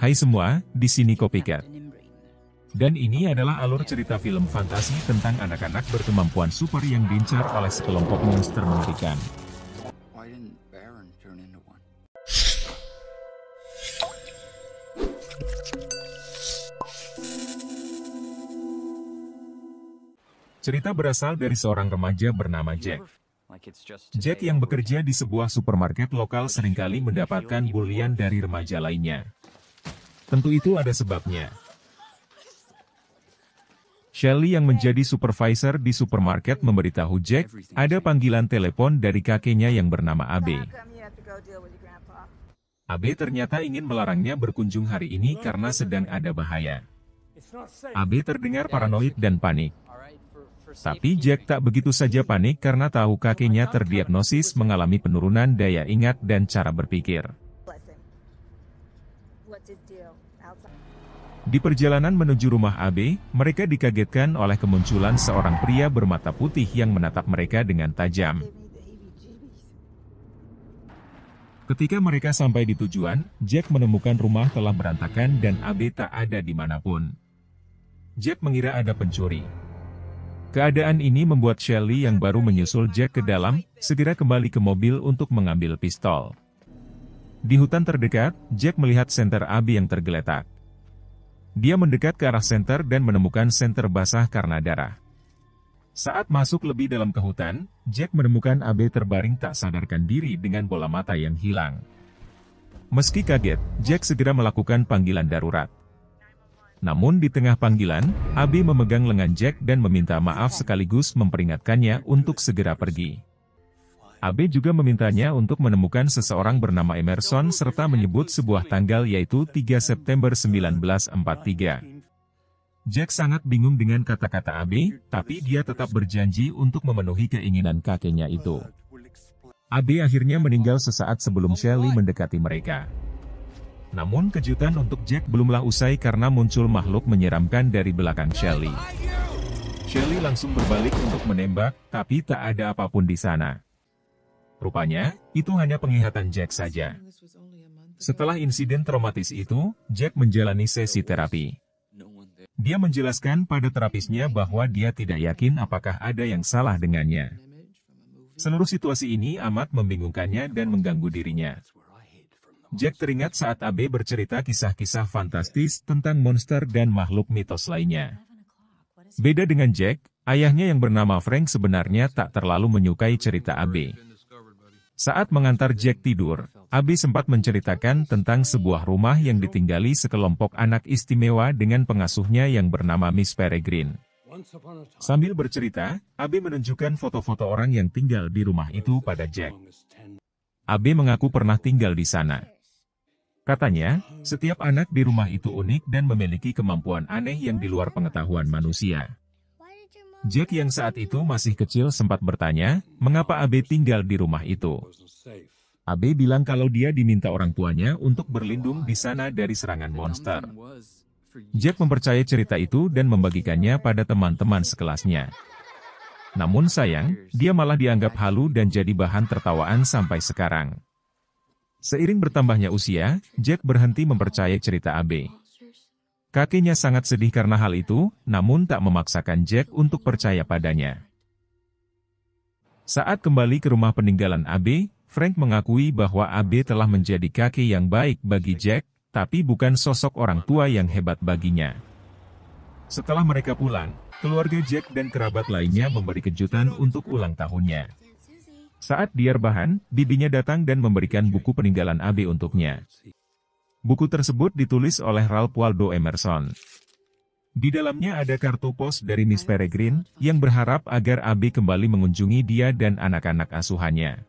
Hai semua, di sini Copycat. Dan ini adalah alur cerita film fantasi tentang anak-anak berkemampuan super yang diincar oleh sekelompok monster mengerikan. Cerita berasal dari seorang remaja bernama Jack. Jack yang bekerja di sebuah supermarket lokal seringkali mendapatkan bulian dari remaja lainnya. Tentu itu ada sebabnya. Shelly yang menjadi supervisor di supermarket memberitahu Jack, ada panggilan telepon dari kakeknya yang bernama Abe. Abe ternyata ingin melarangnya berkunjung hari ini karena sedang ada bahaya. Abe terdengar paranoid dan panik. Tapi Jack tak begitu saja panik karena tahu kakeknya terdiagnosis mengalami penurunan daya ingat dan cara berpikir. Di perjalanan menuju rumah Abe, mereka dikagetkan oleh kemunculan seorang pria bermata putih yang menatap mereka dengan tajam. Ketika mereka sampai di tujuan, Jack menemukan rumah telah berantakan dan Abe tak ada dimanapun. Jack mengira ada pencuri. Keadaan ini membuat Shelly yang baru menyusul Jack ke dalam, segera kembali ke mobil untuk mengambil pistol. Di hutan terdekat, Jack melihat senter Abe yang tergeletak. Dia mendekat ke arah senter dan menemukan senter basah karena darah. Saat masuk lebih dalam ke hutan, Jack menemukan Abe terbaring tak sadarkan diri dengan bola mata yang hilang. Meski kaget, Jack segera melakukan panggilan darurat. Namun di tengah panggilan, Abe memegang lengan Jack dan meminta maaf sekaligus memperingatkannya untuk segera pergi. Abe juga memintanya untuk menemukan seseorang bernama Emerson serta menyebut sebuah tanggal yaitu 3 September 1943. Jack sangat bingung dengan kata-kata Abe, tapi dia tetap berjanji untuk memenuhi keinginan kakeknya itu. Abe akhirnya meninggal sesaat sebelum Shelly mendekati mereka. Namun kejutan untuk Jack belumlah usai karena muncul makhluk menyeramkan dari belakang Shelly. Shelly langsung berbalik untuk menembak, tapi tak ada apapun di sana. Rupanya, itu hanya penglihatan Jack saja. Setelah insiden traumatis itu, Jack menjalani sesi terapi. Dia menjelaskan pada terapisnya bahwa dia tidak yakin apakah ada yang salah dengannya. Seluruh situasi ini amat membingungkannya dan mengganggu dirinya. Jack teringat saat Abe bercerita kisah-kisah fantastis tentang monster dan makhluk mitos lainnya. Beda dengan Jack, ayahnya yang bernama Frank sebenarnya tak terlalu menyukai cerita Abe. Saat mengantar Jack tidur, Abe sempat menceritakan tentang sebuah rumah yang ditinggali sekelompok anak istimewa dengan pengasuhnya yang bernama Miss Peregrine. Sambil bercerita, Abe menunjukkan foto-foto orang yang tinggal di rumah itu pada Jack. Abe mengaku pernah tinggal di sana. Katanya, setiap anak di rumah itu unik dan memiliki kemampuan aneh yang di luar pengetahuan manusia. Jack yang saat itu masih kecil sempat bertanya, mengapa Abe tinggal di rumah itu. Abe bilang kalau dia diminta orang tuanya untuk berlindung di sana dari serangan monster. Jack mempercayai cerita itu dan membagikannya pada teman-teman sekelasnya. Namun sayang, dia malah dianggap halu dan jadi bahan tertawaan sampai sekarang. Seiring bertambahnya usia, Jack berhenti mempercayai cerita Abe. Kakeknya sangat sedih karena hal itu, namun tak memaksakan Jack untuk percaya padanya. Saat kembali ke rumah peninggalan Abe, Frank mengakui bahwa Abe telah menjadi kakek yang baik bagi Jack, tapi bukan sosok orang tua yang hebat baginya. Setelah mereka pulang, keluarga Jack dan kerabat lainnya memberi kejutan untuk ulang tahunnya. Saat dia rebahan, bibinya datang dan memberikan buku peninggalan Abe untuknya. Buku tersebut ditulis oleh Ralph Waldo Emerson. Di dalamnya ada kartu pos dari Miss Peregrine, yang berharap agar Abe kembali mengunjungi dia dan anak-anak asuhannya.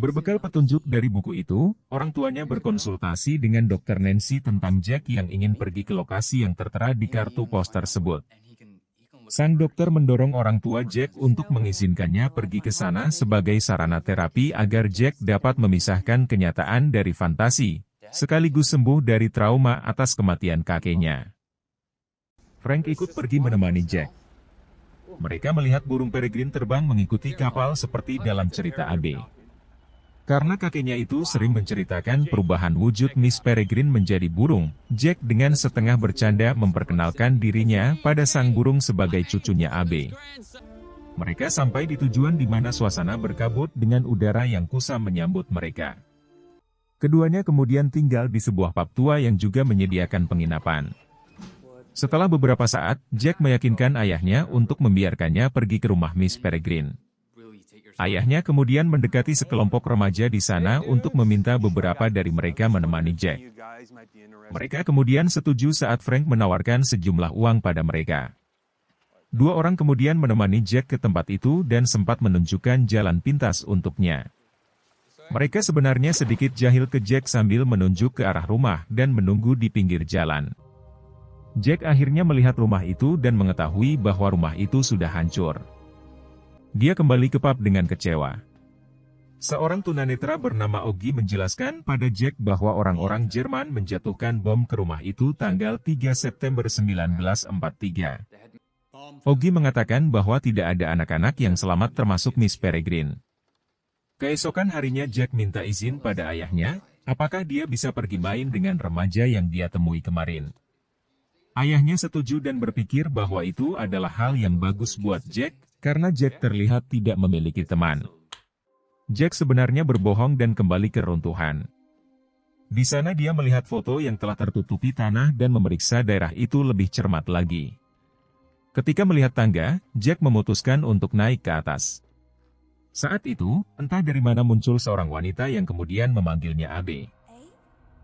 Berbekal petunjuk dari buku itu, orang tuanya berkonsultasi dengan Dr. Nancy tentang Jack yang ingin pergi ke lokasi yang tertera di kartu pos tersebut. Sang dokter mendorong orang tua Jack untuk mengizinkannya pergi ke sana sebagai sarana terapi agar Jack dapat memisahkan kenyataan dari fantasi, sekaligus sembuh dari trauma atas kematian kakeknya. Frank ikut pergi menemani Jack. Mereka melihat burung peregrine terbang mengikuti kapal seperti dalam cerita Abe. Karena kakeknya itu sering menceritakan perubahan wujud Miss Peregrine menjadi burung, Jack dengan setengah bercanda memperkenalkan dirinya pada sang burung sebagai cucunya Abe. Mereka sampai di tujuan di mana suasana berkabut dengan udara yang kusam menyambut mereka. Keduanya kemudian tinggal di sebuah pub tua yang juga menyediakan penginapan. Setelah beberapa saat, Jack meyakinkan ayahnya untuk membiarkannya pergi ke rumah Miss Peregrine. Ayahnya kemudian mendekati sekelompok remaja di sana untuk meminta beberapa dari mereka menemani Jack. Mereka kemudian setuju saat Frank menawarkan sejumlah uang pada mereka. Dua orang kemudian menemani Jack ke tempat itu dan sempat menunjukkan jalan pintas untuknya. Mereka sebenarnya sedikit jahil ke Jack sambil menunjuk ke arah rumah dan menunggu di pinggir jalan. Jack akhirnya melihat rumah itu dan mengetahui bahwa rumah itu sudah hancur. Dia kembali ke pub dengan kecewa. Seorang tunanetra bernama Ogi menjelaskan pada Jack bahwa orang-orang Jerman menjatuhkan bom ke rumah itu tanggal 3 September 1943. Ogi mengatakan bahwa tidak ada anak-anak yang selamat termasuk Miss Peregrine. Keesokan harinya Jack minta izin pada ayahnya, apakah dia bisa pergi main dengan remaja yang dia temui kemarin. Ayahnya setuju dan berpikir bahwa itu adalah hal yang bagus buat Jack, karena Jack terlihat tidak memiliki teman. Jack sebenarnya berbohong dan kembali ke runtuhan. Di sana dia melihat foto yang telah tertutupi tanah dan memeriksa daerah itu lebih cermat lagi. Ketika melihat tangga, Jack memutuskan untuk naik ke atas. Saat itu, entah dari mana muncul seorang wanita yang kemudian memanggilnya Abe.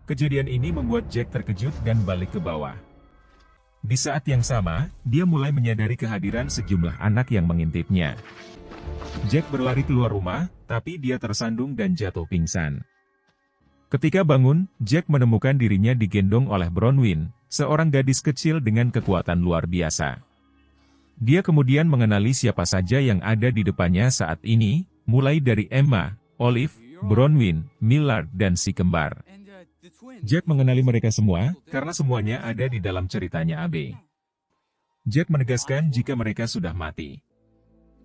Kejadian ini membuat Jack terkejut dan balik ke bawah. Di saat yang sama, dia mulai menyadari kehadiran sejumlah anak yang mengintipnya. Jack berlari keluar rumah, tapi dia tersandung dan jatuh pingsan. Ketika bangun, Jack menemukan dirinya digendong oleh Bronwyn, seorang gadis kecil dengan kekuatan luar biasa. Dia kemudian mengenali siapa saja yang ada di depannya saat ini, mulai dari Emma, Olive, Bronwyn, Millard, dan si kembar. Jack mengenali mereka semua, karena semuanya ada di dalam ceritanya Abe. Jack menegaskan jika mereka sudah mati.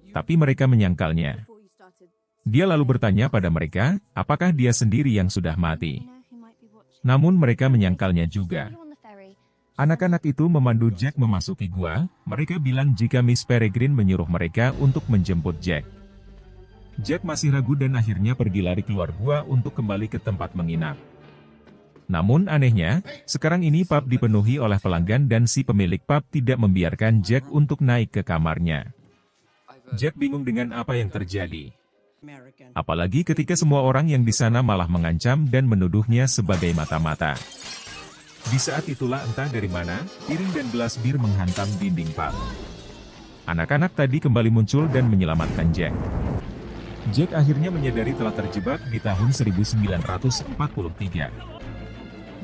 Tapi mereka menyangkalnya. Dia lalu bertanya pada mereka, apakah dia sendiri yang sudah mati. Namun mereka menyangkalnya juga. Anak-anak itu memandu Jack memasuki gua, mereka bilang jika Miss Peregrine menyuruh mereka untuk menjemput Jack. Jack masih ragu dan akhirnya pergi lari keluar gua untuk kembali ke tempat menginap. Namun anehnya, sekarang ini pub dipenuhi oleh pelanggan dan si pemilik pub tidak membiarkan Jack untuk naik ke kamarnya. Jack bingung dengan apa yang terjadi. Apalagi ketika semua orang yang di sana malah mengancam dan menuduhnya sebagai mata-mata. Di saat itulah entah dari mana, piring dan gelas bir menghantam dinding pub. Anak-anak tadi kembali muncul dan menyelamatkan Jack. Jack akhirnya menyadari telah terjebak di tahun 1943.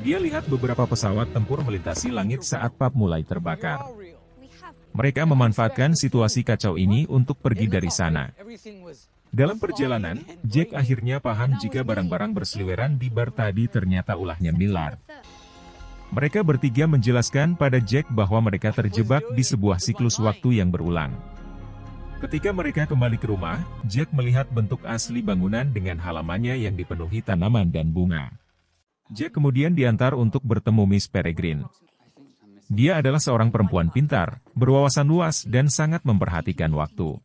Dia lihat beberapa pesawat tempur melintasi langit saat pub mulai terbakar. Mereka memanfaatkan situasi kacau ini untuk pergi dari sana. Dalam perjalanan, Jack akhirnya paham jika barang-barang berseliweran di bar tadi ternyata ulahnya Millard. Mereka bertiga menjelaskan pada Jack bahwa mereka terjebak di sebuah siklus waktu yang berulang. Ketika mereka kembali ke rumah, Jack melihat bentuk asli bangunan dengan halamannya yang dipenuhi tanaman dan bunga. Jack kemudian diantar untuk bertemu Miss Peregrine. Dia adalah seorang perempuan pintar, berwawasan luas dan sangat memperhatikan waktu.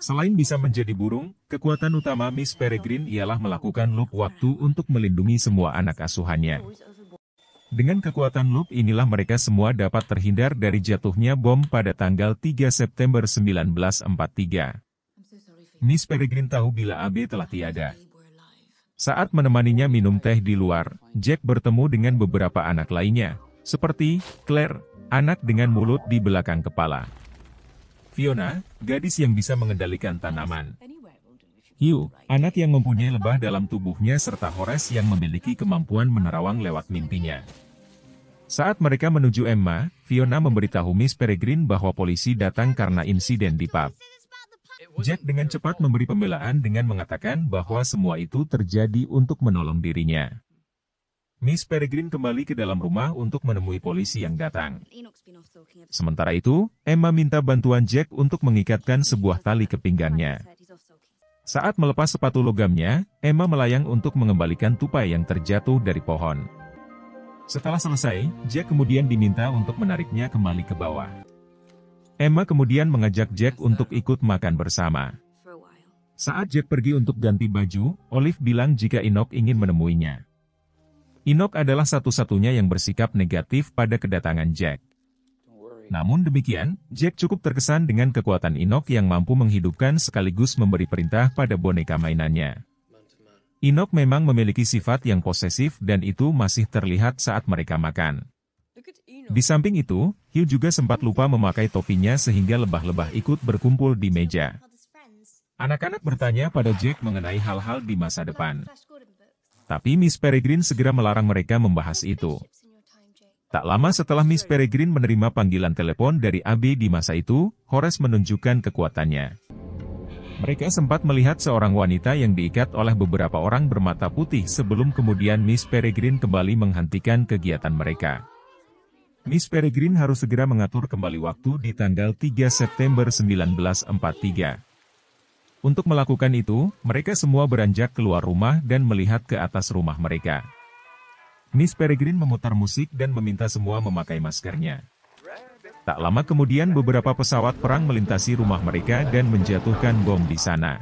Selain bisa menjadi burung, kekuatan utama Miss Peregrine ialah melakukan loop waktu untuk melindungi semua anak asuhannya. Dengan kekuatan loop inilah mereka semua dapat terhindar dari jatuhnya bom pada tanggal 3 September 1943. Miss Peregrine tahu bila Abe telah tiada. Saat menemaninya minum teh di luar, Jack bertemu dengan beberapa anak lainnya, seperti Claire, anak dengan mulut di belakang kepala. Fiona, gadis yang bisa mengendalikan tanaman. Hugh, anak yang mempunyai lebah dalam tubuhnya serta Horace yang memiliki kemampuan menerawang lewat mimpinya. Saat mereka menuju Emma, Fiona memberitahu Miss Peregrine bahwa polisi datang karena insiden di pub. Jack dengan cepat memberi pembelaan dengan mengatakan bahwa semua itu terjadi untuk menolong dirinya. Miss Peregrine kembali ke dalam rumah untuk menemui polisi yang datang. Sementara itu, Emma minta bantuan Jack untuk mengikatkan sebuah tali ke pinggangnya. Saat melepas sepatu logamnya, Emma melayang untuk mengembalikan tupai yang terjatuh dari pohon. Setelah selesai, Jack kemudian diminta untuk menariknya kembali ke bawah. Emma kemudian mengajak Jack untuk ikut makan bersama. Saat Jack pergi untuk ganti baju, Olive bilang jika Enoch ingin menemuinya. Enoch adalah satu-satunya yang bersikap negatif pada kedatangan Jack. Namun demikian, Jack cukup terkesan dengan kekuatan Enoch yang mampu menghidupkan sekaligus memberi perintah pada boneka mainannya. Enoch memang memiliki sifat yang posesif dan itu masih terlihat saat mereka makan. Di samping itu, Hugh juga sempat lupa memakai topinya sehingga lebah-lebah ikut berkumpul di meja. Anak-anak bertanya pada Jack mengenai hal-hal di masa depan. Tapi Miss Peregrine segera melarang mereka membahas itu. Tak lama setelah Miss Peregrine menerima panggilan telepon dari AB di masa itu, Horace menunjukkan kekuatannya. Mereka sempat melihat seorang wanita yang diikat oleh beberapa orang bermata putih sebelum kemudian Miss Peregrine kembali menghentikan kegiatan mereka. Miss Peregrine harus segera mengatur kembali waktu di tanggal 3 September 1943. Untuk melakukan itu, mereka semua beranjak keluar rumah dan melihat ke atas rumah mereka. Miss Peregrine memutar musik dan meminta semua memakai maskernya. Tak lama kemudian beberapa pesawat perang melintasi rumah mereka dan menjatuhkan bom di sana.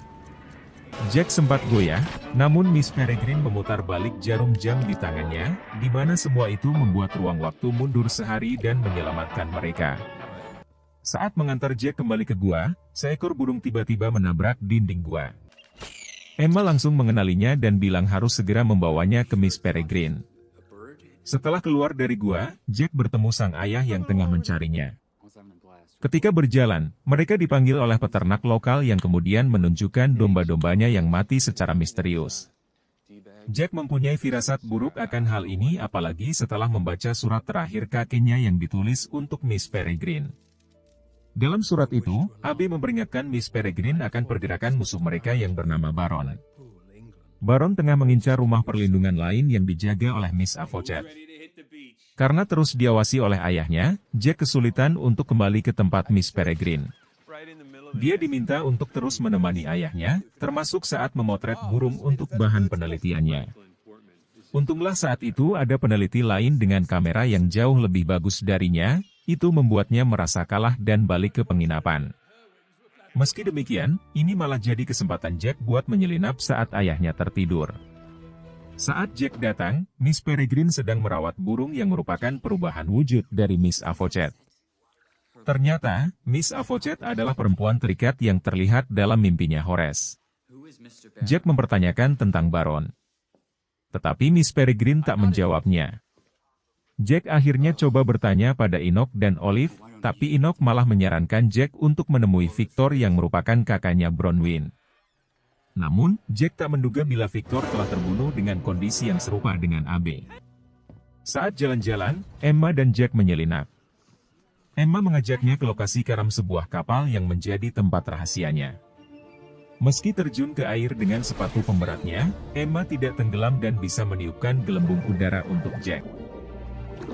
Jack sempat goyah, namun Miss Peregrine memutar balik jarum jam di tangannya, di mana semua itu membuat ruang waktu mundur sehari dan menyelamatkan mereka. Saat mengantar Jack kembali ke gua, seekor burung tiba-tiba menabrak dinding gua. Emma langsung mengenalinya dan bilang harus segera membawanya ke Miss Peregrine. Setelah keluar dari gua, Jack bertemu sang ayah yang tengah mencarinya. Ketika berjalan, mereka dipanggil oleh peternak lokal yang kemudian menunjukkan domba-dombanya yang mati secara misterius. Jack mempunyai firasat buruk akan hal ini apalagi setelah membaca surat terakhir kakeknya yang ditulis untuk Miss Peregrine. Dalam surat itu, AB memperingatkan Miss Peregrine akan pergerakan musuh mereka yang bernama Baron. Baron tengah mengincar rumah perlindungan lain yang dijaga oleh Miss Avocat. Karena terus diawasi oleh ayahnya, Jack kesulitan untuk kembali ke tempat Miss Peregrine. Dia diminta untuk terus menemani ayahnya, termasuk saat memotret burung untuk bahan penelitiannya. Untunglah saat itu ada peneliti lain dengan kamera yang jauh lebih bagus darinya, itu membuatnya merasa kalah dan balik ke penginapan. Meski demikian, ini malah jadi kesempatan Jack buat menyelinap saat ayahnya tertidur. Saat Jack datang, Miss Peregrine sedang merawat burung yang merupakan perubahan wujud dari Miss Avocat. Ternyata, Miss Avocat adalah perempuan terikat yang terlihat dalam mimpinya Horace. Jack mempertanyakan tentang Baron. Tetapi Miss Peregrine tak menjawabnya. Jack akhirnya coba bertanya pada Enoch dan Olive, tapi Enoch malah menyarankan Jack untuk menemui Victor yang merupakan kakaknya Bronwyn. Namun, Jack tak menduga bila Victor telah terbunuh dengan kondisi yang serupa dengan AB. Saat jalan-jalan, Emma dan Jack menyelinap. Emma mengajaknya ke lokasi karam sebuah kapal yang menjadi tempat rahasianya. Meski terjun ke air dengan sepatu pemberatnya, Emma tidak tenggelam dan bisa meniupkan gelembung udara untuk Jack.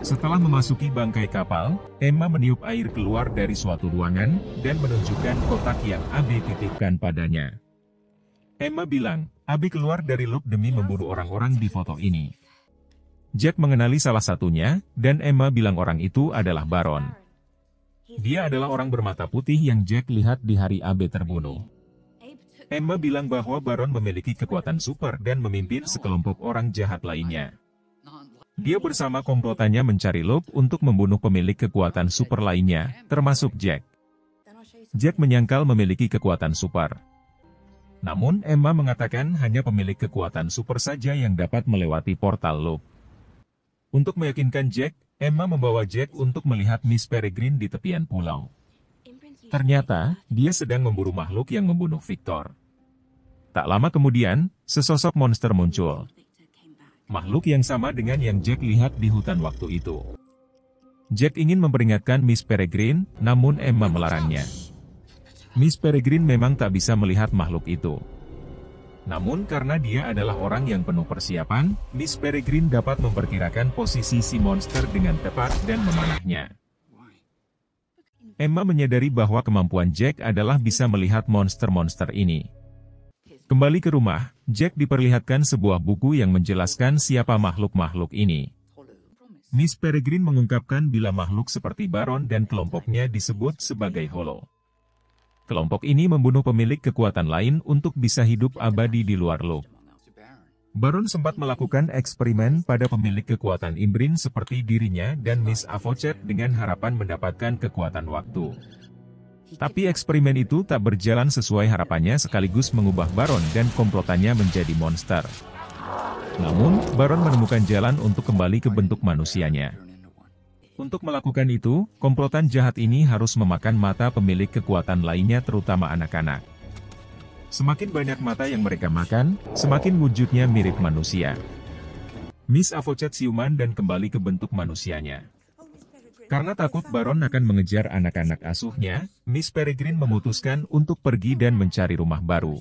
Setelah memasuki bangkai kapal, Emma meniup air keluar dari suatu ruangan, dan menunjukkan kotak yang AB titipkan padanya. Emma bilang, AB keluar dari loop demi membunuh orang-orang di foto ini. Jack mengenali salah satunya, dan Emma bilang orang itu adalah Baron. Dia adalah orang bermata putih yang Jack lihat di hari AB terbunuh. Emma bilang bahwa Baron memiliki kekuatan super dan memimpin sekelompok orang jahat lainnya. Dia bersama komplotannya mencari Loeb untuk membunuh pemilik kekuatan super lainnya, termasuk Jack. Jack menyangkal memiliki kekuatan super. Namun Emma mengatakan hanya pemilik kekuatan super saja yang dapat melewati portal Loeb. Untuk meyakinkan Jack, Emma membawa Jack untuk melihat Miss Peregrine di tepian pulau. Ternyata, dia sedang memburu makhluk yang membunuh Victor. Tak lama kemudian, sesosok monster muncul. Makhluk yang sama dengan yang Jack lihat di hutan waktu itu. Jack ingin memperingatkan Miss Peregrine, namun Emma melarangnya. Miss Peregrine memang tak bisa melihat makhluk itu. Namun karena dia adalah orang yang penuh persiapan, Miss Peregrine dapat memperkirakan posisi si monster dengan tepat dan memanahnya. Emma menyadari bahwa kemampuan Jack adalah bisa melihat monster-monster ini. Kembali ke rumah, Jack diperlihatkan sebuah buku yang menjelaskan siapa makhluk-makhluk ini. Miss Peregrine mengungkapkan bila makhluk seperti Baron dan kelompoknya disebut sebagai Hollow. Kelompok ini membunuh pemilik kekuatan lain untuk bisa hidup abadi di luar loop. Baron sempat melakukan eksperimen pada pemilik kekuatan Imbrin seperti dirinya dan Miss Avocet dengan harapan mendapatkan kekuatan waktu. Tapi eksperimen itu tak berjalan sesuai harapannya sekaligus mengubah Baron dan komplotannya menjadi monster. Namun, Baron menemukan jalan untuk kembali ke bentuk manusianya. Untuk melakukan itu, komplotan jahat ini harus memakan mata pemilik kekuatan lainnya terutama anak-anak. Semakin banyak mata yang mereka makan, semakin wujudnya mirip manusia. Miss Avocet siuman dan kembali ke bentuk manusianya. Karena takut Baron akan mengejar anak-anak asuhnya, Miss Peregrine memutuskan untuk pergi dan mencari rumah baru.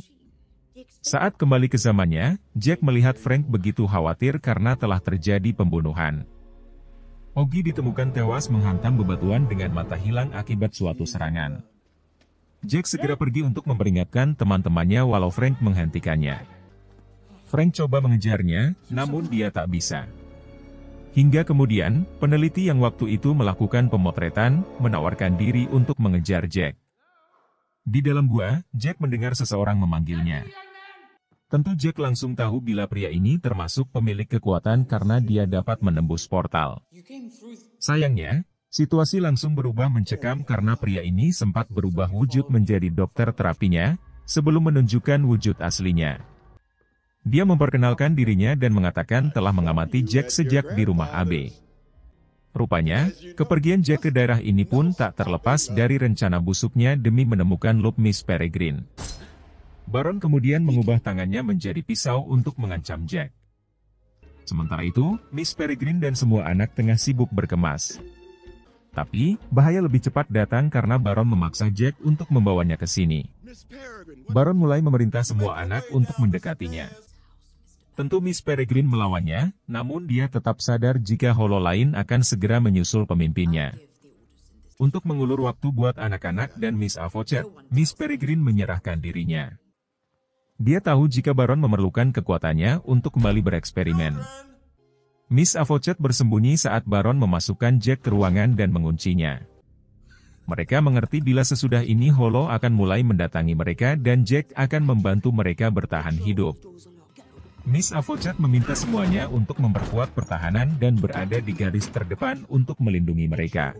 Saat kembali ke zamannya, Jack melihat Frank begitu khawatir karena telah terjadi pembunuhan. Oggy ditemukan tewas menghantam bebatuan dengan mata hilang akibat suatu serangan. Jack segera pergi untuk memperingatkan teman-temannya walau Frank menghentikannya. Frank coba mengejarnya, namun dia tak bisa. Hingga kemudian, peneliti yang waktu itu melakukan pemotretan, menawarkan diri untuk mengejar Jack. Di dalam gua, Jack mendengar seseorang memanggilnya. Tentu Jack langsung tahu bila pria ini termasuk pemilik kekuatan karena dia dapat menembus portal. Sayangnya, situasi langsung berubah mencekam karena pria ini sempat berubah wujud menjadi dokter terapinya, sebelum menunjukkan wujud aslinya. Dia memperkenalkan dirinya dan mengatakan telah mengamati Jack sejak di rumah AB. Rupanya, kepergian Jack ke daerah ini pun tak terlepas dari rencana busuknya demi menemukan loop Miss Peregrine. Baron kemudian mengubah tangannya menjadi pisau untuk mengancam Jack. Sementara itu, Miss Peregrine dan semua anak tengah sibuk berkemas. Tapi, bahaya lebih cepat datang karena Baron memaksa Jack untuk membawanya ke sini. Baron mulai memerintah semua anak untuk mendekatinya. Tentu Miss Peregrine melawannya, namun dia tetap sadar jika Hollow lain akan segera menyusul pemimpinnya. Untuk mengulur waktu buat anak-anak dan Miss Avocet, Miss Peregrine menyerahkan dirinya. Dia tahu jika Baron memerlukan kekuatannya untuk kembali bereksperimen. Miss Avocet bersembunyi saat Baron memasukkan Jack ke ruangan dan menguncinya. Mereka mengerti bila sesudah ini Hollow akan mulai mendatangi mereka dan Jack akan membantu mereka bertahan hidup. Miss Avocet meminta semuanya untuk memperkuat pertahanan dan berada di garis terdepan untuk melindungi mereka.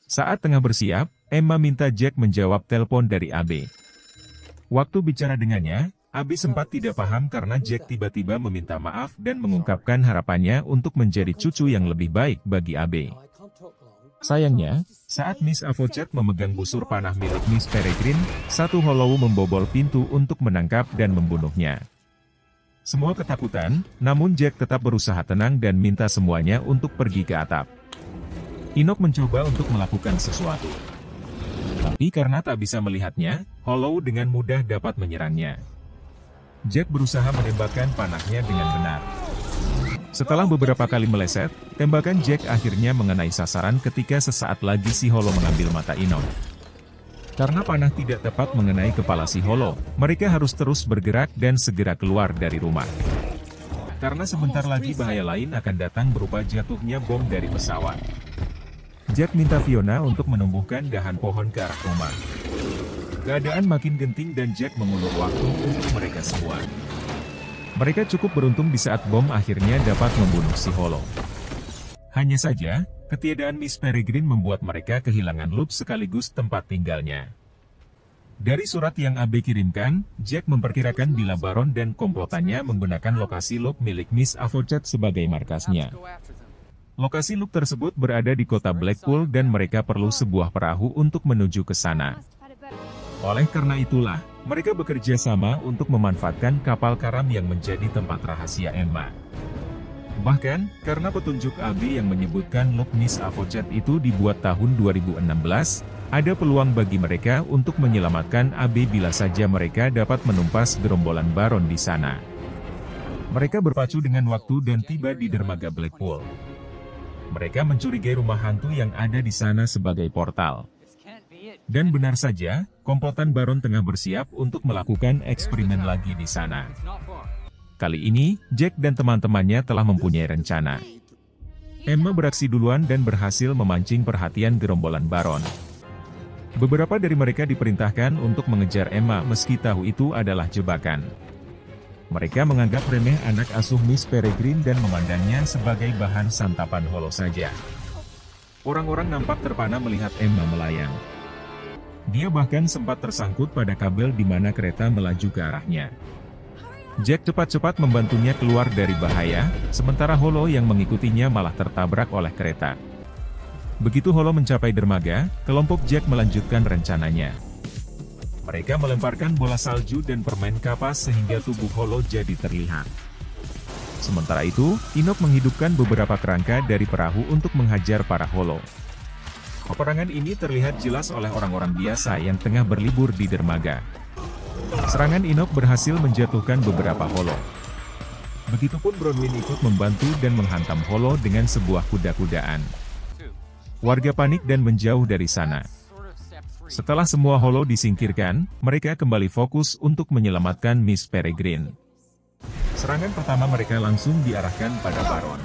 Saat tengah bersiap, Emma minta Jack menjawab telepon dari AB. Waktu bicara dengannya, Abi sempat tidak paham karena Jack tiba-tiba meminta maaf dan mengungkapkan harapannya untuk menjadi cucu yang lebih baik bagi Abi. Sayangnya, saat Miss Avocet memegang busur panah milik Miss Peregrine, satu Hollow membobol pintu untuk menangkap dan membunuhnya. Semua ketakutan, namun Jack tetap berusaha tenang dan minta semuanya untuk pergi ke atap. Enoch mencoba untuk melakukan sesuatu. Tapi karena tak bisa melihatnya, Hollow dengan mudah dapat menyerangnya. Jack berusaha menembakkan panahnya dengan benar. Setelah beberapa kali meleset, tembakan Jack akhirnya mengenai sasaran ketika sesaat lagi si Hollow mengambil mata Enoch. Karena panah tidak tepat mengenai kepala si Hollow, mereka harus terus bergerak dan segera keluar dari rumah. Karena sebentar lagi bahaya lain akan datang berupa jatuhnya bom dari pesawat. Jack minta Fiona untuk menumbuhkan dahan pohon ke arah rumah. Keadaan makin genting dan Jack mengulur waktu untuk mereka semua. Mereka cukup beruntung di saat bom akhirnya dapat membunuh si Hollow. Hanya saja, ketiadaan Miss Peregrine membuat mereka kehilangan loop sekaligus tempat tinggalnya. Dari surat yang AB kirimkan, Jack memperkirakan bila Baron dan komplotannya menggunakan lokasi loop milik Miss Avocet sebagai markasnya. Lokasi loop tersebut berada di kota Blackpool dan mereka perlu sebuah perahu untuk menuju ke sana. Oleh karena itulah, mereka bekerja sama untuk memanfaatkan kapal karam yang menjadi tempat rahasia Emma. Bahkan, karena petunjuk AB yang menyebutkan loop Miss Avocet itu dibuat tahun 2016, ada peluang bagi mereka untuk menyelamatkan AB bila saja mereka dapat menumpas gerombolan Baron di sana. Mereka berpacu dengan waktu dan tiba di dermaga Blackpool. Mereka mencurigai rumah hantu yang ada di sana sebagai portal. Dan benar saja, komplotan Baron tengah bersiap untuk melakukan eksperimen lagi di sana. Kali ini, Jack dan teman-temannya telah mempunyai rencana. Emma beraksi duluan dan berhasil memancing perhatian gerombolan Baron. Beberapa dari mereka diperintahkan untuk mengejar Emma meski tahu itu adalah jebakan. Mereka menganggap remeh anak asuh Miss Peregrine dan memandangnya sebagai bahan santapan Hollow saja. Orang-orang nampak terpana melihat Emma melayang. Dia bahkan sempat tersangkut pada kabel di mana kereta melaju ke arahnya. Jack cepat-cepat membantunya keluar dari bahaya, sementara Hollow yang mengikutinya malah tertabrak oleh kereta. Begitu Hollow mencapai dermaga, kelompok Jack melanjutkan rencananya. Mereka melemparkan bola salju dan permen kapas sehingga tubuh Hollow jadi terlihat. Sementara itu, Enoch menghidupkan beberapa kerangka dari perahu untuk menghajar para Hollow. Peperangan ini terlihat jelas oleh orang-orang biasa yang tengah berlibur di dermaga. Serangan Enoch berhasil menjatuhkan beberapa Hollow. Begitupun Bronwyn ikut membantu dan menghantam Hollow dengan sebuah kuda-kudaan. Warga panik dan menjauh dari sana. Setelah semua Hollow disingkirkan, mereka kembali fokus untuk menyelamatkan Miss Peregrine. Serangan pertama mereka langsung diarahkan pada Baron.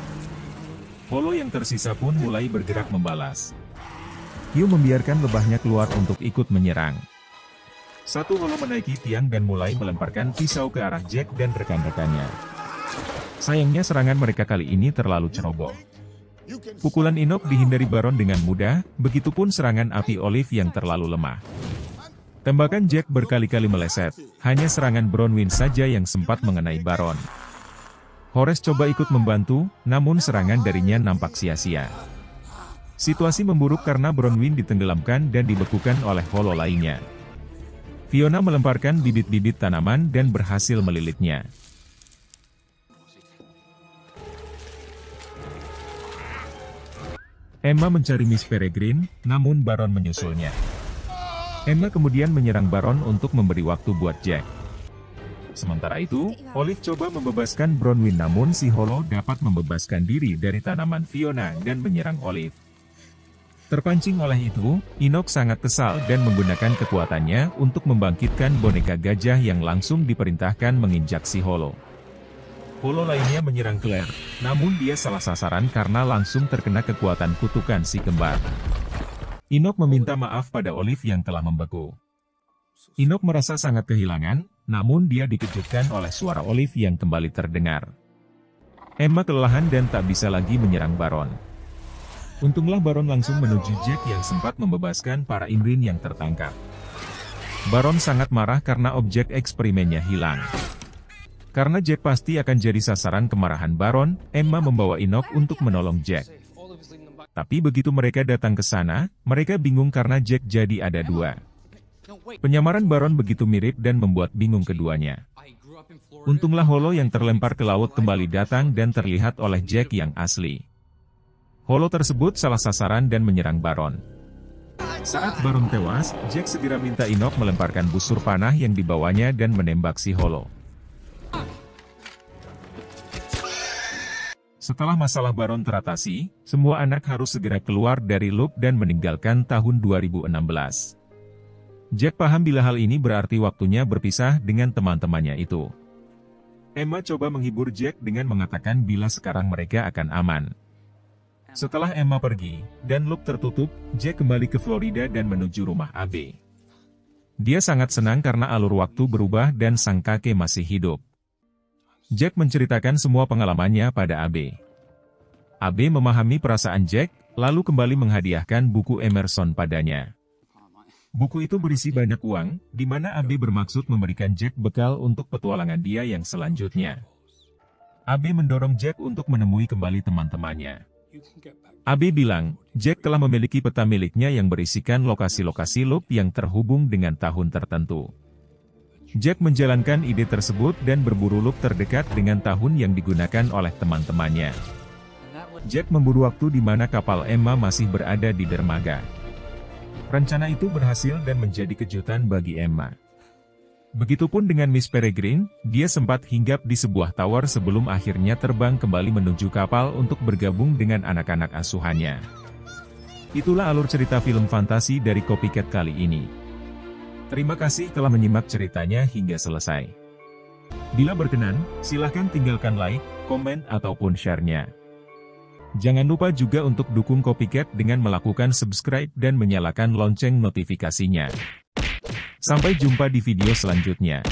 Hollow yang tersisa pun mulai bergerak membalas. Hugh membiarkan lebahnya keluar untuk ikut menyerang. Satu Hollow menaiki tiang dan mulai melemparkan pisau ke arah Jack dan rekan-rekannya. Sayangnya serangan mereka kali ini terlalu ceroboh. Pukulan Enoch dihindari Baron dengan mudah, begitupun serangan api Olive yang terlalu lemah. Tembakan Jack berkali-kali meleset, hanya serangan Bronwyn saja yang sempat mengenai Baron. Horace coba ikut membantu, namun serangan darinya nampak sia-sia. Situasi memburuk karena Bronwyn ditenggelamkan dan dibekukan oleh Hollow lainnya. Fiona melemparkan bibit-bibit tanaman dan berhasil melilitnya. Emma mencari Miss Peregrine, namun Baron menyusulnya. Emma kemudian menyerang Baron untuk memberi waktu buat Jack. Sementara itu, Olive coba membebaskan Bronwyn namun si Hollow dapat membebaskan diri dari tanaman Fiona dan menyerang Olive. Terpancing oleh itu, Enoch sangat kesal dan menggunakan kekuatannya untuk membangkitkan boneka gajah yang langsung diperintahkan menginjak si Hollow. Hollow lainnya menyerang Claire, namun dia salah sasaran karena langsung terkena kekuatan kutukan si kembar. Enoch meminta maaf pada Olive yang telah membeku. Enoch merasa sangat kehilangan, namun dia dikejutkan oleh suara Olive yang kembali terdengar. Emma kelelahan dan tak bisa lagi menyerang Baron. Untunglah Baron langsung menuju Jack yang sempat membebaskan para Imrin yang tertangkap. Baron sangat marah karena objek eksperimennya hilang. Karena Jack pasti akan jadi sasaran kemarahan Baron, Emma membawa Enoch untuk menolong Jack. Tapi begitu mereka datang ke sana, mereka bingung karena Jack jadi ada dua. Penyamaran Baron begitu mirip dan membuat bingung keduanya. Untunglah Hollow yang terlempar ke laut kembali datang dan terlihat oleh Jack yang asli. Hollow tersebut salah sasaran dan menyerang Baron. Saat Baron tewas, Jack segera minta Enoch melemparkan busur panah yang dibawanya dan menembak si Hollow. Setelah masalah Baron teratasi, semua anak harus segera keluar dari loop dan meninggalkan tahun 2016. Jack paham bila hal ini berarti waktunya berpisah dengan teman-temannya itu. Emma coba menghibur Jack dengan mengatakan bila sekarang mereka akan aman. Setelah Emma pergi, dan loop tertutup, Jack kembali ke Florida dan menuju rumah AB. Dia sangat senang karena alur waktu berubah dan sang kakek masih hidup. Jack menceritakan semua pengalamannya pada AB. AB memahami perasaan Jack, lalu kembali menghadiahkan buku Emerson padanya. Buku itu berisi banyak uang, di mana AB bermaksud memberikan Jack bekal untuk petualangan dia yang selanjutnya. AB mendorong Jack untuk menemui kembali teman-temannya. AB bilang, Jack telah memiliki peta miliknya yang berisikan lokasi-lokasi loop yang terhubung dengan tahun tertentu. Jack menjalankan ide tersebut dan berburu loop terdekat dengan tahun yang digunakan oleh teman-temannya. Jack memburu waktu di mana kapal Emma masih berada di dermaga. Rencana itu berhasil dan menjadi kejutan bagi Emma. Begitupun dengan Miss Peregrine, dia sempat hinggap di sebuah tower sebelum akhirnya terbang kembali menuju kapal untuk bergabung dengan anak-anak asuhannya. Itulah alur cerita film fantasi dari Copycat kali ini. Terima kasih telah menyimak ceritanya hingga selesai. Bila berkenan, silahkan tinggalkan like, komen, ataupun share-nya. Jangan lupa juga untuk dukung Copycat dengan melakukan subscribe dan menyalakan lonceng notifikasinya. Sampai jumpa di video selanjutnya.